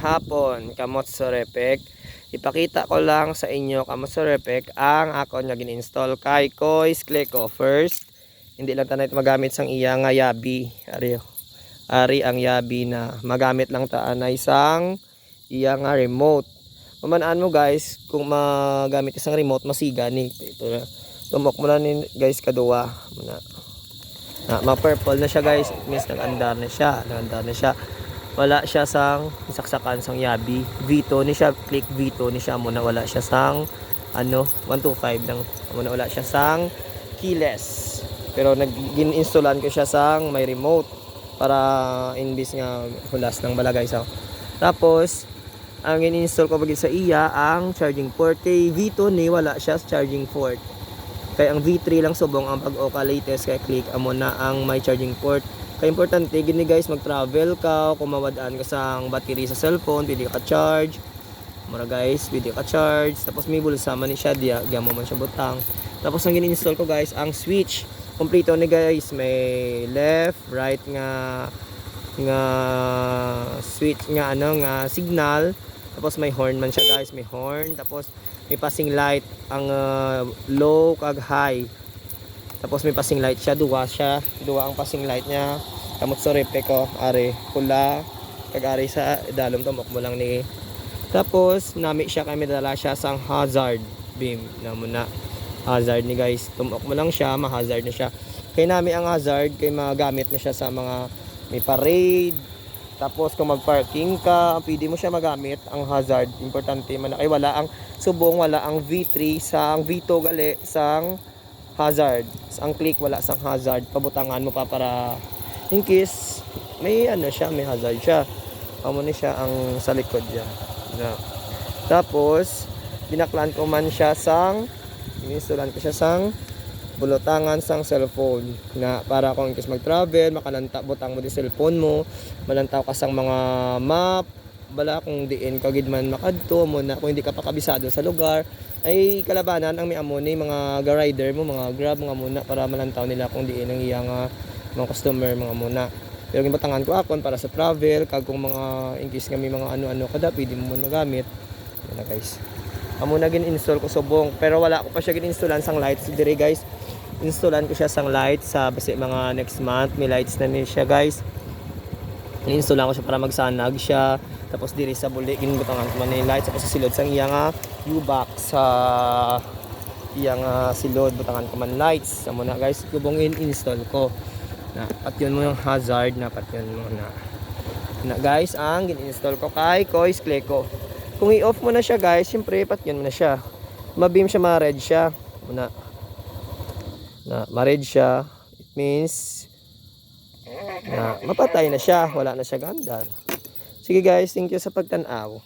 hapon, Kamotso Repek. Ipakita ko lang sa inyo, Kamotso Repek, ang ako nga gin-install kay Kois Cleco. First, hindi lang tanay magamit sang iya nga yabi. Ari ang yabi na magamit lang taan na isang iya nga remote. Mamanaan mo guys, kung magamit isang remote, masiga ni. Ito na. Tumok mo na ni guys kaduwa. Ma-purple na siya guys. It means nag-andar na siya. Wala siya sang saksakan sang yabi. Vito ni siya, click Vito ni siya muna, wala siya sang 125 lang. Muna wala siya sang keyless. Pero nag-installan ko siya sang may remote para imbis nga hulas ng balagay sa. Tapos ang in-install ko bagay sa iya ang charging port. Kay Vito ni wala siya sa charging port. Kaya ang V3 lang subong ang pag-oka latest kay click amo na ang may charging port. Kaya importante gini guys, mag-travel ka, kung mawadaan ka sang battery sa cellphone, pwede ka charge. Mura guys, pwede ka charge. Tapos may bulsa man ni siya, diya mo man siya butang. Tapos ang gini-install ko guys, ang switch. Kompleto ni guys, may left, right nga switch nga nga signal. Tapos may horn man siya guys, may horn. Tapos may passing light, ang low kag high. Tapos may passing light siya, duwa ang passing light niya. Kamotso Repek ko, ari pula kag ari sa dalom tumok mo lang ni. Tapos nami siya kami dala siya sang hazard beam na muna. Hazard ni guys, tumok mo lang siya, ma-hazard na siya. Kay nami ang hazard kay magamit mo siya sa mga may parade. Tapos kung mag-parking ka, pwede mo siya magamit ang hazard. Importante man kay wala ang subong, wala ang V3 sang Vito gali sang hazard. Ang click wala sang hazard, pabutangan mo pa para in case may siya, may hazard siya. Amo ni siya ang sa likod niya. Tapos binaklan ko man siya sang ininstalan ko siya sang bulutangan sang cellphone na para kung in case mag-travel, makalanta butang mo di cellphone mo, malantaw ka sang mga map, bala kung diin ka gid man makadto mo na kung hindi ka pa kabisado sa lugar ay kalabanan ang may amo ni mga rider mo, mga grab mga muna para malantaw nila kung diin ang iyang mga customer mga muna. Pero gibatangan ko akon para sa travel kag kung mga in case nga may mga ano kada pwede mo magamit. Yan guys. Amo na gin-install ko subong pero wala ko pa siya gin-installan sang lights dire guys. Installan ko siya sang lights sa basi mga next month may lights na ni siya guys. Installan ko siya para magsanag siya. Tapos diri sa buli ginutangan ko man ni lights tapos sa silod sang iya nga U-box sa iya nga silod butangan ko man lights. Amo na guys, kubong install ko. Na patyon mo yung hazard na patyon mo na guys ang gin-install ko kay Kois Cleco. Kung i-off mo na siya guys, syempre patyon mo na siya. Ma-beam siya, ma-red siya. Muna na ma-red siya, it means na mapatay na siya, wala na siya gandar. Sige guys, thank you sa pagtanaw.